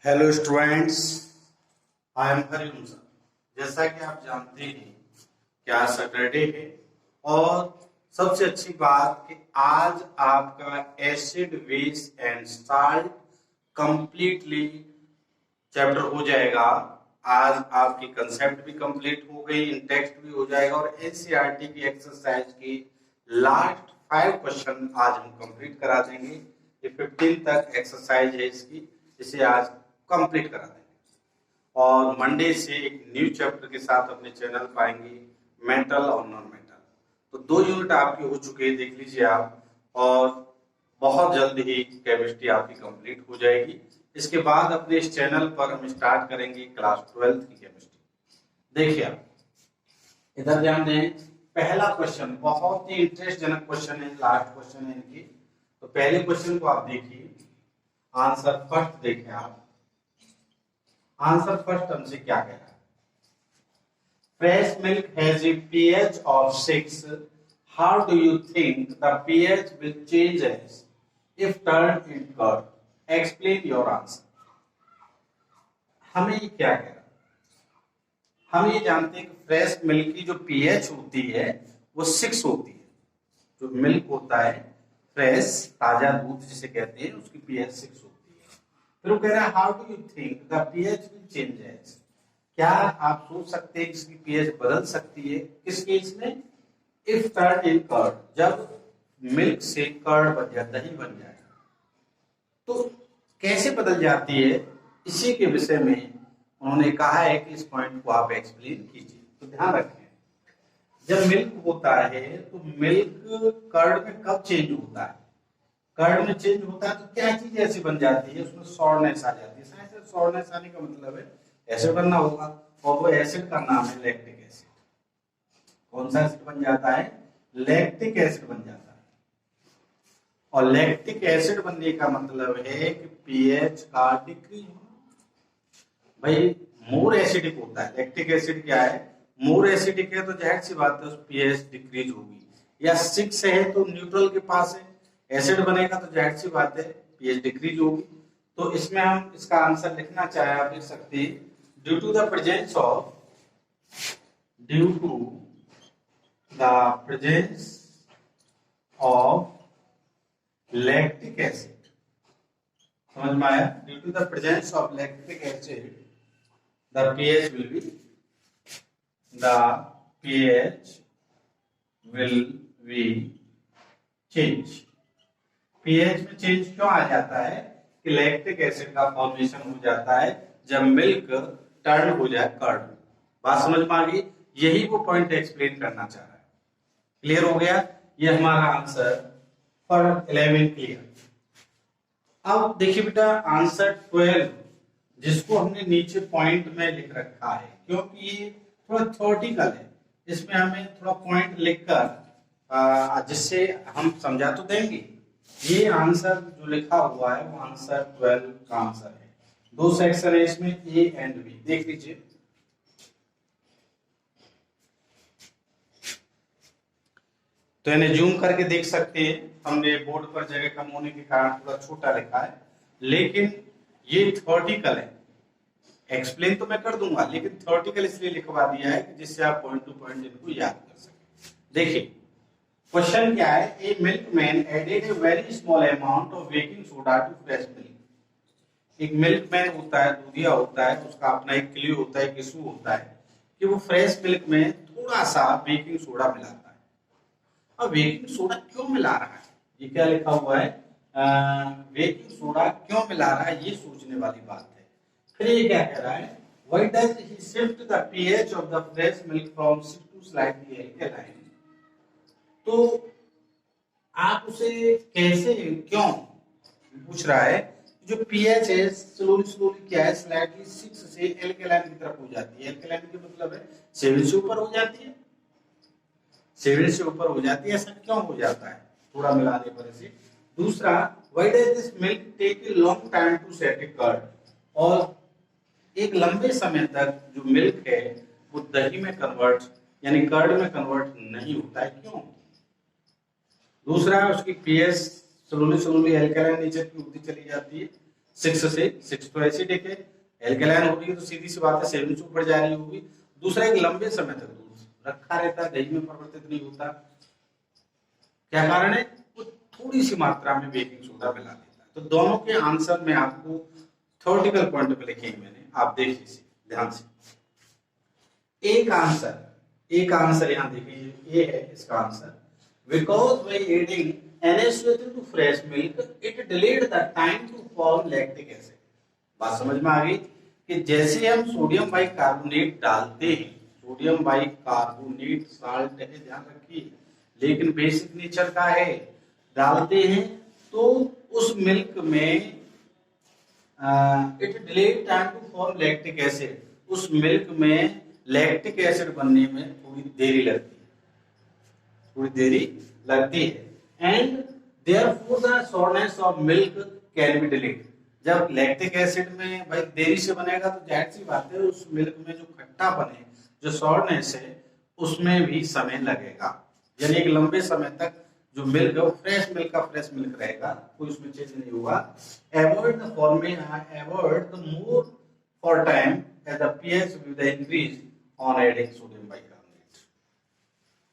Hello students, I am Hariom sir. जैसा कि आप जानते हैं कि आज सैटरडे है और सबसे अच्छी बात कि आज आपका acid base and salt completely chapter हो जाएगा। आज आपकी कंसेप्ट भी कंप्लीट हो गई, इन टेक्स्ट भी हो जाएगा और एनसीईआरटी की एक्सरसाइज की लास्ट 5 क्वेश्चन आज हम कंप्लीट करा देंगे। ये 15 तक एक्सरसाइज है इसकी, इसे आज कंप्लीट करा देंगे और मंडे से एक न्यू चैप्टर के साथ अपने चैनल पाएंगे, मेंटल और नॉन मेंटल। तो 2 यूनिट आपके हो चुके हैं, देख लीजिए आप, और बहुत जल्द ही केमिस्ट्री आपकी कंप्लीट हो जाएगी। इसके बाद अपने इस चैनल पर हम स्टार्ट करेंगे क्लास 12 की केमिस्ट्री। देखिए आप इधर ध्यान दें, पहला क्वेश्चन बहुत ही इंटरेस्टजनक क्वेश्चन है, लास्ट क्वेश्चन है इनकी। तो पहले क्वेश्चन को आप देखिए, आंसर फर्स्ट देखिए आप। आंसर फर्स्ट हमसे क्या कह रहा है? Fresh milk has a pH of 6. How do you think the pH will change if turned in curd? Explain your answer. हमें ये क्या कह रहा है? हम ये जानते हैं कि फ्रेश मिल्क की जो pH होती है वो 6 होती है। जो मिल्क होता है फ्रेश, ताजा दूध जिसे कहते हैं, उसकी pH 6 होती है। फिर वो कह रहा है how do you think the pH will changes? क्या आप सोच सकते हैं इसकी pH बदल सकती है? किस केस में? इफ टर्न इन कर्ड, जब मिल्क से कर्ड बन जाए, दही बन जाए। तो कैसे बदल जाती है, इसी के विषय में उन्होंने कहा है कि इस पॉइंट को आप एक्सप्लेन कीजिए। तो ध्यान रखें, जब मिल्क होता है तो मिल्क कर्ड में कब चेंज होता है? कर्ड में चेंज होता है तो क्या चीज ऐसी बन जाती है, उसमें सॉरनेस आ जाती है। सॉरनेस आने का मतलब है एसिड बनना होगा, और वो एसिड का नाम है लैक्टिक एसिड। कौन सा एसिड बन जाता है? लैक्टिक एसिड बन जाता है। और लैक्टिक एसिड बनने का मतलब है कि पीएच का डिक्रीज होना। भाई मोर एसिडिक होता है, लैक्टिक एसिड क्या है? मोर एसिडिक है, तो जाहिर सी बात है उस पीएच डिक्रीज होगी। या 6 है तो न्यूट्रल के पास है, एसिड बनेगा तो जाहिर सी बात है पीएच डिक्रीज होगी। तो इसमें हम इसका आंसर लिखना चाहे, आप लिख सकते हैं due to the presence of lactic acid. समझ में आया? Due to the presence of lactic acid the pH will be change। PH में चेंज क्यों आ जाता है? कि लैक्टिक एसिड का फॉर्मेशन हो जाता है जब मिल्क टर्न हो जाए कर्ड। बात समझ में आ गई? यही वो पॉइंट एक्सप्लेन करना चाह रहा है। क्लियर हो गया? ये हमारा आंसर फॉर 11 क्लियर। अब देखिए बेटा, आंसर 12 जिसको हमने नीचे पॉइंट में लिख रखा है, क्योंकि ये थोड़ा थ्योरेटिकल है, इसमें हमें थोड़ा पॉइंट लिखकर जिससे हम समझा तो देंगे। ये आंसर जो लिखा हुआ है वो आंसर 12 का आंसर है। 2 सेक्शन है इसमें, ए एंड बी, देख लीजिए। तो इन्हें जूम करके देख सकते हैं, हमने बोर्ड पर जगह कम होने के कारण थोड़ा छोटा लिखा है, लेकिन ये थ्योरेटिकल है। एक्सप्लेन तो मैं कर दूंगा, लेकिन थ्योरेटिकल इसलिए लिखवा दिया है कि जिससे आप पॉइंट टू पॉइंट इनको याद कर सकें। देखिए क्वेश्चन क्या है? A milkman added a very small amount of baking soda to fresh milk. एक मिल्कमैन होता है, दूधिया होता है, उसका अपना एक क्ल्यू होता है, इशू होता है कि वो फ्रेश मिल्क में थोड़ा सा बेकिंग सोडा मिलाता है। अब बेकिंग सोडा क्यों मिला रहा है? ये क्या लिखा हुआ है? बेकिंग सोडा क्यों मिला रहा है, ये सोचने वाली बात है। फिर ये क्या कह रहा है? Why does he shift the pH of the fresh milk from 6 to slightly alkaline? तो आप उसे कैसे, क्यों पूछ रहा है? जो पीएच है स्लोली क्या है, स्लाइटली 6 से एल्कलाइन की तरफ हो जाती है। एल्कलाइन का मतलब है 7 से ऊपर हो जाती है, 7 से ऊपर हो जाती है। ऐसा क्यों हो जाता है थोड़ा मिलाने पर इसे? दूसरा, why does this milk take a long time to set a curd? और एक लंबे समय तक जो मिल्क है वो दही में कन्वर्ट यानी कर्ड में कन्वर्ट नहीं होता है, क्यों? दूसरा, उसकी पीएच स्लोली एल्कलाइन नेचर की होती चली जाती है। 6 से 6 तो एसिडिक है, एल्केलाइन हो रही है तो सीधी सी बात है 7 से ऊपर जा रही होगी। दूसरा, एक लंबे समय तक दूध रखा रहता है, दही में परिवर्तित नहीं होता। क्या कारण है? वो थोड़ी सी मात्रा में बेकिंग सोडा मिला देता है। तो दोनों के आंसर में आपको थ्योरेटिकल पॉइंट पे लिखे हैं मैंने, आप देख लीजिए ध्यान से। एक आंसर यहाँ देखिए, ये है इसका answer. Because by adding NaCO3 to fresh milk it delayed the time to form lactic acid. बात समझ में आ गई कि जैसे हम सोडियम बाइकार्बोनेट डालते हैं, सोडियम बाइकार्बोनेट साल्ट है, ध्यान रखिए, लेकिन बेसिक नेचर का है, डालते हैं तो उस मिल्क में it delayed time to form lactic acid, उस मिल्क में लैक्टिक एसिड बनने में थोड़ी देरी लगती है, and therefore the sourness of milk can be delayed. जब लैक्टिक एसिड में भाई देरी से बनेगा तो जाहिर सी बात है उस मिल्क में जो खट्टा बने, जो सोरनेस है, उसमें भी समय लगेगा। यानी एक लंबे समय तक जो मिल्क है वो फ्रेश मिल्क रहेगा, कोई उसमें चेंज नहीं होगा। Avoid the more for time as the pH will the increase on adding sodium bicarbonate.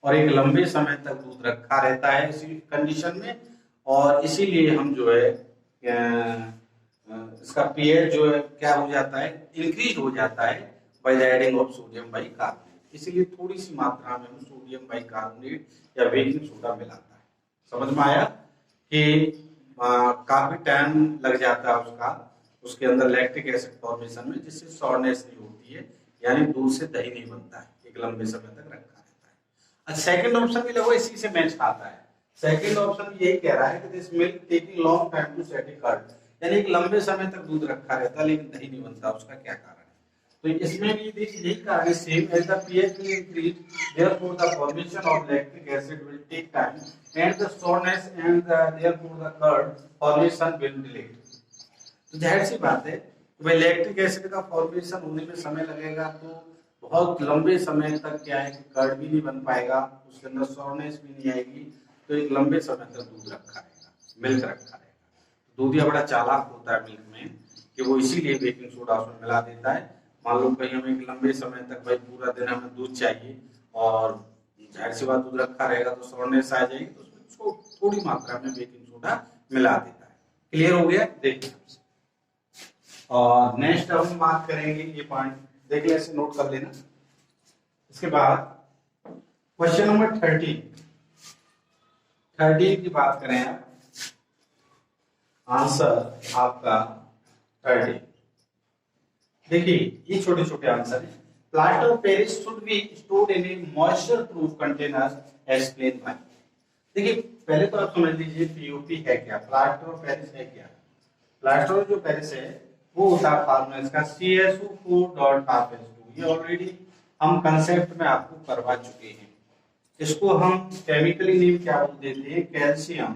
और एक लंबे समय तक दूध रखा रहता है इसी कंडीशन में, और इसीलिए हम जो है इसका pH जो है क्या हो जाता है, इंक्रीज हो जाता है by the adding of sodium bicarbonate. इसीलिए थोड़ी सी मात्रा में हम सोडियम बाइकार्बोनेट या बेकिंग सोडा मिलाता है। समझ में आया कि काफी टाइम लग जाता है उसके अंदर लैक्टिक एसिड फॉर्मेशन में, जिससे सॉरनेस नहीं होती है, यानी दूध से दही नहीं बनता है, एक लंबे समय तक रखा रहता है। अच्छा, सेकंड ऑप्शन भी लगो इसी से मैच खाता है। सेकंड ऑप्शन यही कह रहा है कि this milk taking long time to set a curd, यानी एक लंबे समय तक दूध रखा रहता है लेकिन दही नहीं बनता, उसका क्या कारण है? तो इसमें भी देखिए यही कारण है, same as the pH will increase, therefore the formation of lactic acid will take time and the sourness and therefore the curd formation will delay। तो जाहिर सी बात है भाई लैक्टिक एसिड का फॉर्मेशन होने में समय लगेगा, तो बहुत लंबे समय तक क्या है कि कर्ड भी नहीं बन पाएगा, उसके अंदर सॉरनेस भी नहीं आएगी, तो एक लंबे समय तक दूध रखा रहेगा, मिल्क रखा रहेगा। दूधिया बड़ा चालाक होता है मिल्क में कि वो इसीलिए बेकिंग सोडा उसमें मिला देता है। मान लो कहीं हमें एक लंबे समय तक भाई पूरा दिन हमें दूध चाहिए और जाहिर सी बात दूध रखा रहेगा तो सॉरनेस आ जाएगी, तो उसमें थोड़ी मात्रा में बेकिंग सोडा मिला देता है। क्लियर हो गया? देखिए, और नेक्स्ट हम बात करेंगे, ये पॉइंट देख ले, नोट कर लेना। इसके बाद क्वेश्चन नंबर 13 की बात करें आप, आंसर आपका 30। देखिए ये छोटे छोटे आंसर है। Plaster of Paris should be stored in A moisture proof container, explain by. देखिए पहले तो आप समझ लीजिए पीओपी है क्या, प्लास्टर ऑफ पेरिस है क्या। प्लास्टर ऑफ जो पेरिस है वो होता है फार्मूला इसका CSO4.2। ये ऑलरेडी हम कंसेप्ट में आपको करवा चुके हैं। इसको हम केमिकली नेम क्या बोल देते हैं, calcium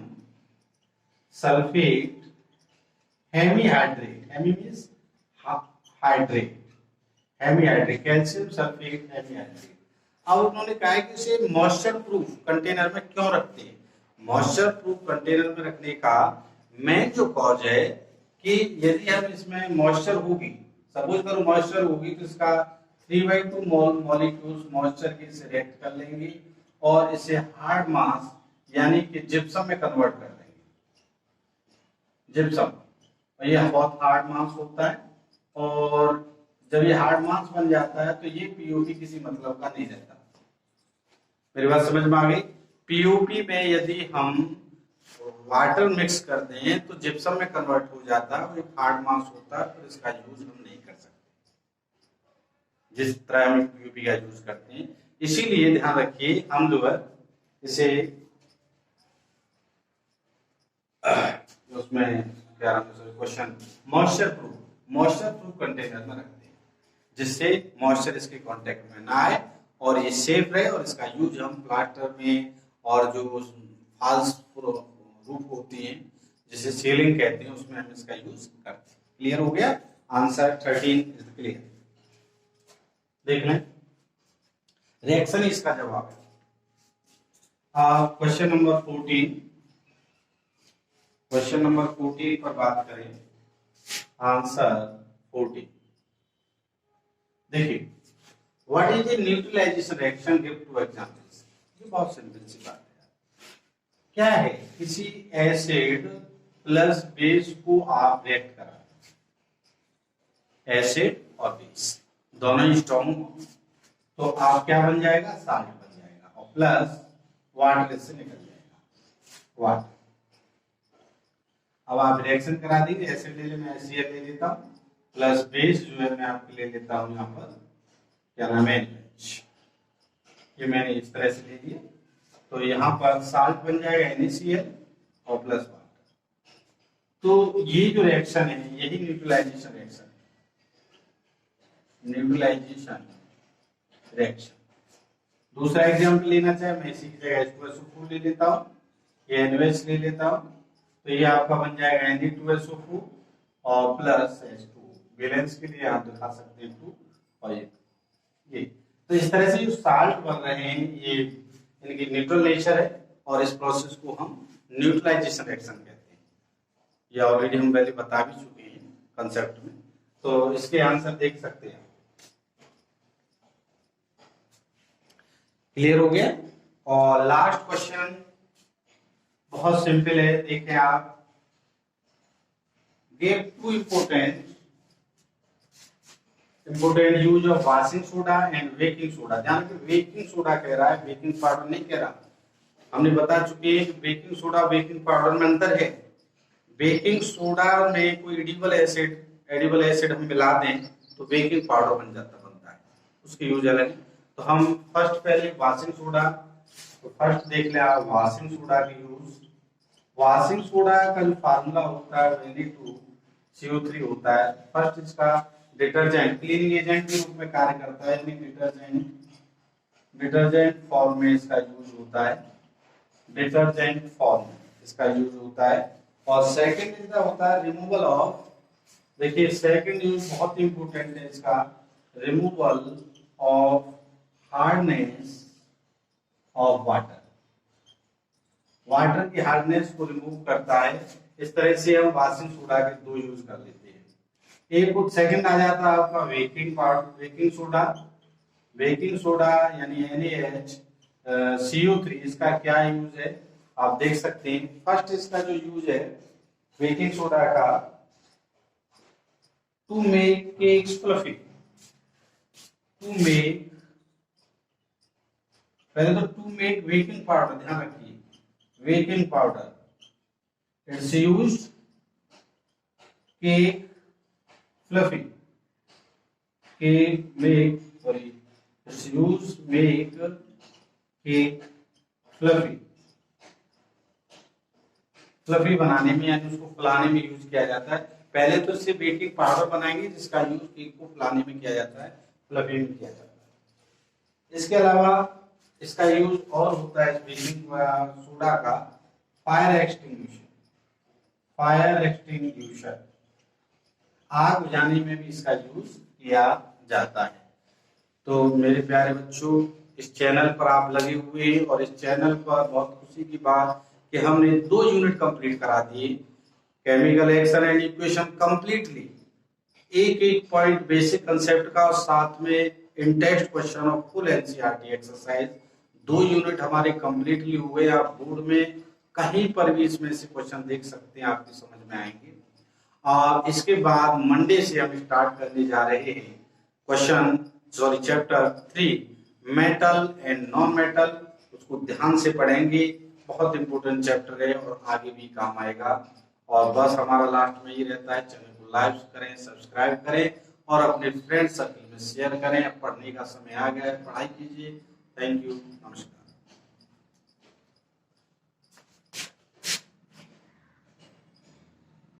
sulphate hemihydrate. Hemi means hydrate, hemihydrate, calcium sulphate hemihydrate. अब उन्होंने कहा है कि इसे मॉइस्चर प्रूफ कंटेनर में क्यों रखते हैं। मॉइस्चर प्रूफ कंटेनर में रखने का मेन जो कॉज है कि यदि हम इसमें मॉइस्चर होगी, सपोज करो मॉइस्चर होगी, तो इसका 3/2 मॉलिक्यूल्स मॉइस्चर के से रिएक्ट कर लेंगे और इसे हार्ड मास यानी कि जिप्सम में कन्वर्ट कर देंगे। जिप्सम, ये बहुत हार्ड मास होता है, और जब ये हार्ड मास बन जाता है तो ये पीओपी किसी मतलब का नहीं रहता। मेरी बात समझ में आ गई? पीओपी में यदि हम वाटर मिक्स कर दें तो जिप्सम में कन्वर्ट हो जाता है, वो एक हार्ड मास होता है, फिर इसका यूज हम नहीं कर सकते जिस तरह हम पीओपी का यूज करते हैं। इसीलिए ध्यान रखिए, हम जो है इसे उसमें क्या क्वेश्चन मॉइस्चर प्रूफ कंटेनर में रखते हैं, जिससे मॉइस्चर इसके कांटेक्ट में ना आए और ये सेफ रहे, और इसका यूज हम प्लास्टर में और जो फॉल्स रूफ होती हैं जिसे सीलिंग कहते हैं उसमें हम इसका यूज करते हैं। क्लियर हो गया? Answer 13 is clear. देख लें, रिएक्शन इसका जवाब है। क्वेश्चन नंबर 14 पर बात करें आंसर 14। देखिए, what is the neutralisation reaction, give two examples. ये बहुत सिंपल सी बात है। क्या है, किसी एसिड प्लस बेस को आप रिएक्ट करा, एसिड और बेस दोनों स्ट्रॉन्ग हो तो आप क्या बन जाएगा, साल्ट बन जाएगा, और प्लस वाटर से निकल जाएगा, वाटर। अब आप रिएक्शन करा देंगे, एसिड ले ले, मैं HCl ले लेता हूं, प्लस बेस जो है मैं आपके ले लेता हूं यहाँ पर, क्या नाम है, NaOH। ये मैंने इस तरह से ले लिया, तो यहाँ पर साल्ट बन जाएगा NaCl और प्लस वाटर। तो ये जो रिएक्शन है यही न्यूट्रलाइजेशन रिएक्शन है, न्यूट्रलाइजेशन रिएक्शन। दूसरा एग्जाम्पल लेना चाहे मैं इसी की जगह H2SO4 ले लेता हूँ, ये NaOH ले लेता हूँ, तो ये आपका बन जाएगा Na2SO4 और प्लस H2। बैलेंस के लिए आप दिखा सकते हैं 2 और ये। तो इस तरह से जो साल्ट बन रहे हैं ये इनकी न्यूट्रल नेचर है, और इस प्रोसेस को हम न्यूट्रलाइजेशन रिएक्शन कहते हैं। ये ऑलरेडी हम पहले बता भी चुके हैं कंसेप्ट में, तो इसके आंसर देख सकते हैं। क्लियर हो गया। और लास्ट क्वेश्चन बहुत सिंपल है, देखें आप, give 2 important use of washing soda and baking soda. ध्यान रखिए, बेकिंग सोडा कह रहा है, बेकिंग पाउडर नहीं कह रहा। हमने बता चुके हैं कि बेकिंग सोडा बेकिंग पाउडर में अंतर है। बेकिंग सोडा में कोई एडिबल एसिड हम मिला दें तो बेकिंग पाउडर बनता है, उसके यूज अलग है। तो हम फर्स्ट पहले वॉशिंग सोडा, तो फर्स्ट देख ले आप वॉशिंग सोडा की यूज। वॉशिंग सोडा का जो फार्मूला होता है Na2CO3 होता है। फर्स्ट इसका डिटर्जेंट, क्लीनिंग एजेंट के रूप में कार्य करता है, डिटर्जेंट फॉर्म में इसका यूज होता है, डिटर्जेंट फॉर्म में इसका यूज होता है। और सेकंड इसका होता है रिमूवल ऑफ, देखिए सेकंड यूज बहुत इंपॉर्टेंट है इसका, removal of hardness of water. Water की हार्डनेस को रिमूव करता है। इस तरह से हम वॉशिंग सोडा के 2 यूज कर लेते हैं। एक कुछ सेकंड आ जाता है आपका बेकिंग पाउडर, बेकिंग सोडा यानी NaCO3, इसका क्या यूज है आप देख सकते हैं। फर्स्ट इसका जो यूज है बेकिंग सोडा का, टू मेक केक्स फ्लफी, पहले तो टू मेक बेकिंग पाउडर, ध्यान रखिए baking powder, it's used cake fluffy, it's used make cake fluffy बनाने में, यानी उसको फुलाने में यूज किया जाता है। पहले तो इससे बेकिंग पाउडर बनाएंगे जिसका यूज केक को फुलाने में किया जाता है, फ्लफी में किया जाता है। इसके अलावा इसका यूज और होता है बेकिंग सोडा का फायर एक्सटिंग्विशर, आग बुझाने में भी इसका यूज किया जाता है। तो मेरे प्यारे बच्चों, इस चैनल पर आप लगे हुए हैं, और इस चैनल पर बहुत खुशी की बात कि हमने 2 यूनिट कंप्लीट करा दिए, chemical action and equation completely, एक पॉइंट बेसिक कंसेप्ट का, और साथ में in text question of full NCERT exercise. 2 unit हमारे कंप्लीटली हुए। आप बोर्ड में कहीं पर भी इसमें से क्वेश्चन देख सकते हैं, आपकी समझ में आएंगे। और इसके बाद मंडे से हम स्टार्ट करने जा रहे हैं chapter 3 metal and non metal. उसको ध्यान से पढ़ेंगे, बहुत इंपॉर्टेंट चैप्टर है और आगे भी काम आएगा। और बस हमारा लास्ट में ये रहता है, चैनल को लाइक करें, सब्सक्राइब करें और अपने फ्रेंड सर्कल में शेयर करें। अब पढ़ने का समय आ गया है, पढ़ाई कीजिए। थैंक यू, नमस्कार।